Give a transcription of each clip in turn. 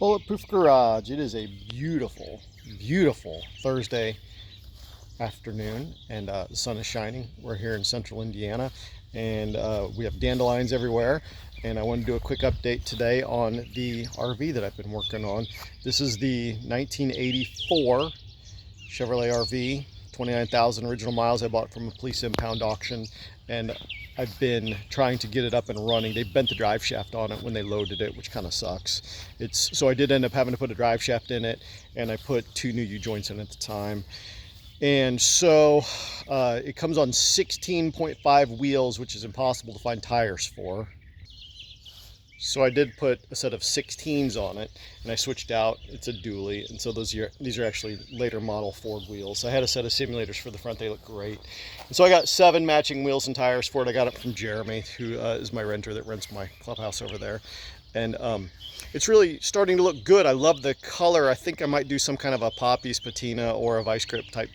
Bulletproof Garage. It is a beautiful, beautiful Thursday afternoon, and the sun is shining. We're here in central Indiana, and we have dandelions everywhere. And I want to do a quick update today on the RV that I've been working on. This is the 1984 Chevrolet RV, 29,000 original miles. I bought it from a police impound auction, and I've been trying to get it up and running. They bent the drive shaft on it when they loaded it, which kind of sucks. So I did end up having to put a drive shaft in it, and I put 2 new U-joints in at the time. And so it comes on 16.5 wheels, which is impossible to find tires for. So I did put a set of 16s on it, and I switched out. It's a dually, and so these are actually later model Ford wheels. I had a set of simulators for the front. They look great. And so I got 7 matching wheels and tires for it. I got it from Jeremy, who is my renter that rents my clubhouse over there. And it's really starting to look good. I love the color. I think I might do some kind of a Poppies patina or a vice grip type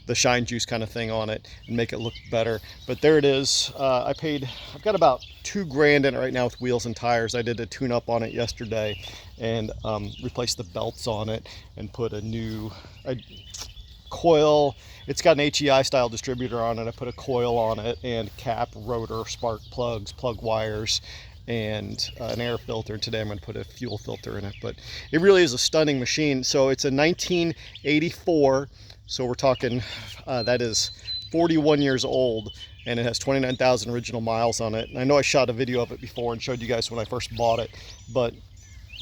the shine juice kind of thing on it and make it look better. But there it is. I've got about $2,000 in it right now with wheels and tires. I did a tune up on it yesterday and replaced the belts on it and put a new coil. It's got an HEI style distributor on it. I put a coil on it and cap, rotor, spark plugs, plug wires, and an air filter. Today I'm going to put a fuel filter in it, but it really is a stunning machine. So it's a 1984, so we're talking that is 41 years old, and it has 29,000 original miles on it. And I know I shot a video of it before and showed you guys when I first bought it, but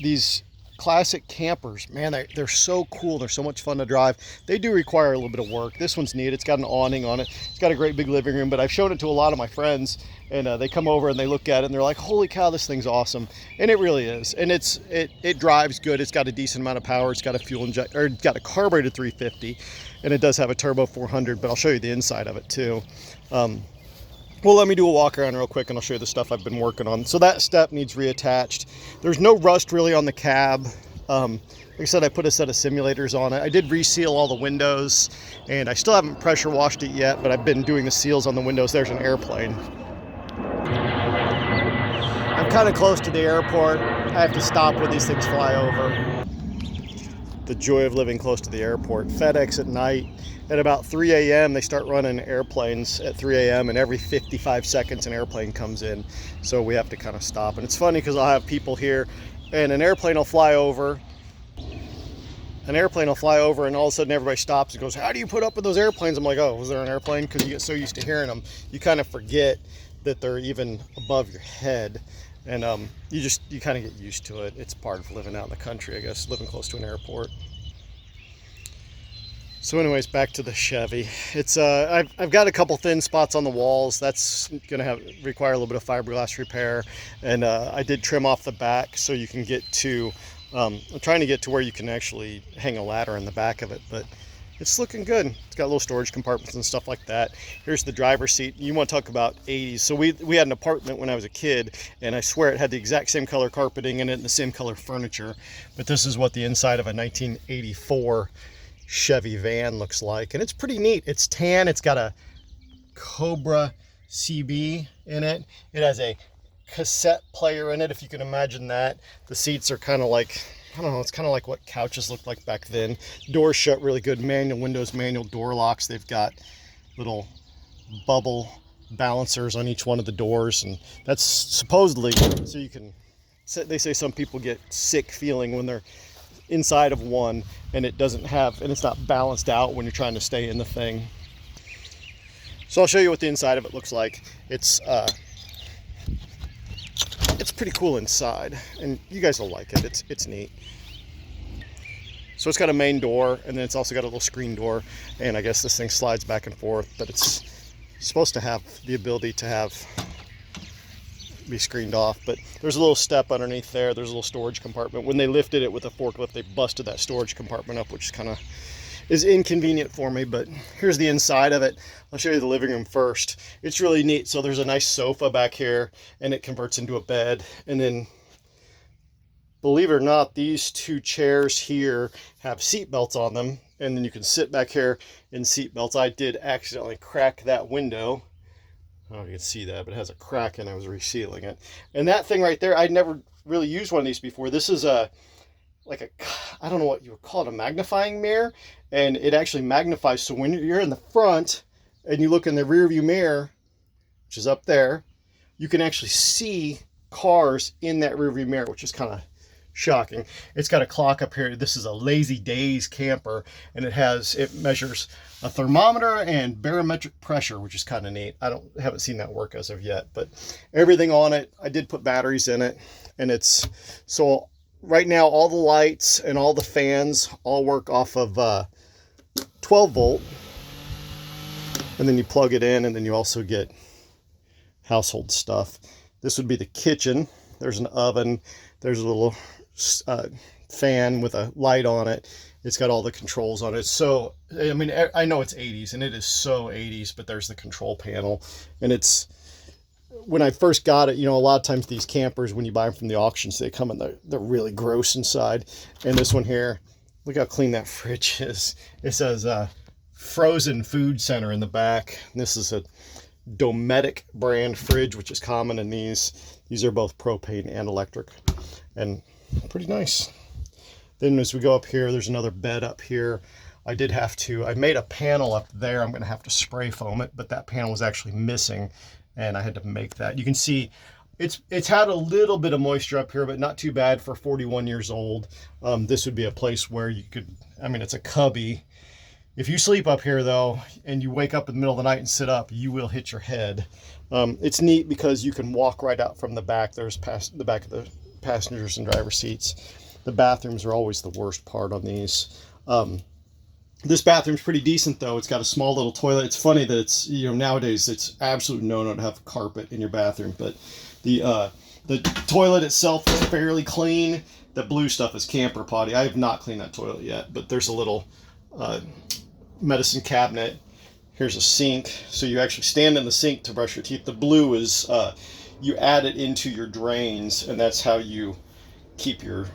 these classic campers, man, they're so cool. They're so much fun to drive. They do require a little bit of work. This one's neat. It's got an awning on it. It's got a great big living room, but I've shown it to a lot of my friends, and they come over and they look at it and they're like, holy cow, this thing's awesome. And it really is. And it drives good. It's got a decent amount of power. It's got a fuel inject, or it's got a carbureted 350, and it does have a turbo 400, but I'll show you the inside of it too. Well, let me do a walk around real quick and I'll show you the stuff I've been working on. So that step needs reattached. There's no rust really on the cab. Like I said, I put a set of simulators on it. I did reseal all the windows, and I still haven't pressure washed it yet, but I've been doing the seals on the windows. There's an airplane. I'm kind of close to the airport. I have to stop when these things fly over. The joy of living close to the airport. FedEx at night, at about 3 a.m. they start running airplanes at 3 a.m. and every 55 seconds an airplane comes in. So we have to kind of stop. And it's funny because I'll have people here and an airplane will fly over. And all of a sudden everybody stops and goes, how do you put up with those airplanes? I'm like, oh, was there an airplane? Because you get so used to hearing them, you kind of forget that they're even above your head. And you kind of get used to it. It's part of living out in the country, I guess, living close to an airport. So anyways, back to the Chevy. It's I've got a couple thin spots on the walls. That's gonna require a little bit of fiberglass repair. And I did trim off the back so you can get to, I'm trying to get to where you can actually hang a ladder in the back of it, but it's looking good. It's got little storage compartments and stuff like that. Here's the driver's seat. You want to talk about 80s. So we had an apartment when I was a kid, and I swear it had the exact same color carpeting in it and the same color furniture. But this is what the inside of a 1984 Chevy van looks like. And it's pretty neat. It's tan. It's got a Cobra CB in it. It has a cassette player in it, if you can imagine that. The seats are kind of like, I don't know, it's kind of like what couches looked like back then. Doors shut really good, manual windows, manual door locks. They've got little bubble balancers on each one of the doors, and that's supposedly so you can, they say some people get sick feeling when they're inside of one and it's not balanced out when you're trying to stay in the thing. So I'll show you what the inside of it looks like. It's pretty cool inside, and you guys will like it. It's neat. So it's got a main door, and then it's also got a little screen door, and I guess this thing slides back and forth, but it's supposed to have the ability to be screened off. But there's a little step underneath there. There's a little storage compartment. When they lifted it with a forklift, they busted that storage compartment up, which is inconvenient for me. But here's the inside of it. I'll show you the living room first. It's really neat. So there's a nice sofa back here, and it converts into a bed. And then, believe it or not, these 2 chairs here have seat belts on them, and then you can sit back here in seat belts. I did accidentally crack that window. I don't know if you can see that, but it has a crack, and I was resealing it. And that thing right there, I'd never really used one of these before. This is a like a, I don't know what you would call it, a magnifying mirror, and it actually magnifies. So when you're in the front and you look in the rear view mirror, which is up there, you can actually see cars in that rear view mirror, which is kind of shocking. It's got a clock up here. This is a Lazy Daze camper, and it measures a thermometer and barometric pressure, which is kind of neat. Haven't seen that work as of yet, but everything on it, I did put batteries in it, and it's so right now all the lights and all the fans all work off of 12 volt, and then you plug it in, and then you also get household stuff. This would be the kitchen. There's an oven. There's a little fan with a light on it. It's got all the controls on it. So, I mean, I know it's 80s, and it is so 80s, but there's the control panel. And it's, when I first got it, you know, a lot of times these campers, when you buy them from the auctions, they come in, they're really gross inside. And this one here, look how clean that fridge is. It says frozen food center in the back. This is a Dometic brand fridge, which is common in these. These are both propane and electric, and pretty nice. Then as we go up here, there's another bed up here. I made a panel up there. I'm going to have to spray foam it, but that panel was actually missing, and I had to make that. You can see it's had a little bit of moisture up here, but not too bad for 41 years old. This would be a place where you could, I mean, it's a cubby. If you sleep up here though, and you wake up in the middle of the night and sit up, you will hit your head. It's neat because you can walk right out from the back. There's past the back of the passengers and driver seats. The bathrooms are always the worst part on these. This bathroom's pretty decent though. It's got a small little toilet. It's funny that it's, you know, nowadays it's absolutely no-no to have carpet in your bathroom, but the toilet itself is fairly clean. The blue stuff is camper potty. I have not cleaned that toilet yet, but there's a little medicine cabinet. Here's a sink, so you actually stand in the sink to brush your teeth. The blue is you add it into your drains, and that's how you keep your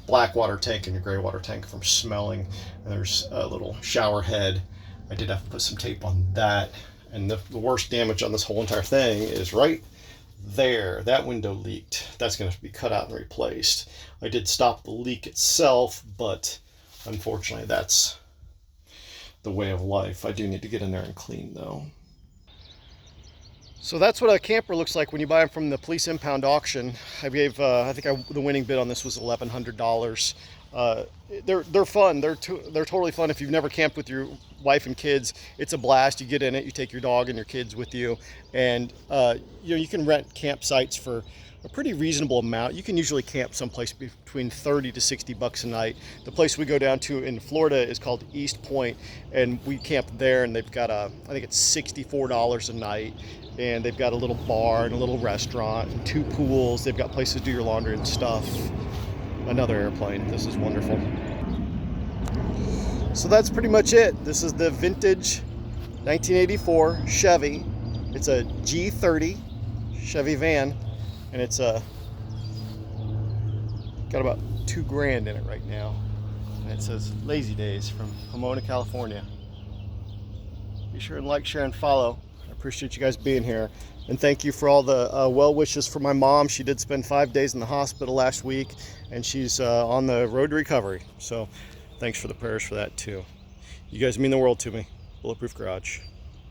black water tank and your gray water tank from smelling. And there's a little shower head. I did have to put some tape on that, and the worst damage on this whole entire thing is right there. That window leaked. That's going to be cut out and replaced. I did stop the leak itself, but unfortunately that's the way of life. I do need to get in there and clean though. So that's what a camper looks like when you buy them from the police impound auction. I gave, the winning bid on this was $1,100. They're fun. They're totally fun. If you've never camped with your wife and kids, it's a blast. You get in it, you take your dog and your kids with you, and you can rent campsites for a pretty reasonable amount. You can usually camp someplace between 30 to 60 bucks a night. The place we go down to in Florida is called East Point, and we camp there, and they've got I think it's $64 a night, and they've got a little bar and a little restaurant and 2 pools. They've got places to do your laundry and stuff. Another airplane. This is wonderful. So that's pretty much it. This is the vintage 1984 Chevy. It's a G30 Chevy van, and it's got about $2,000 in it right now. And it says Lazy Daze from Pomona, California. Be sure and like, share, and follow. I appreciate you guys being here. And thank you for all the well wishes for my mom. She did spend 5 days in the hospital last week, and she's on the road to recovery. So thanks for the prayers for that too. You guys mean the world to me. Bulletproof Garage.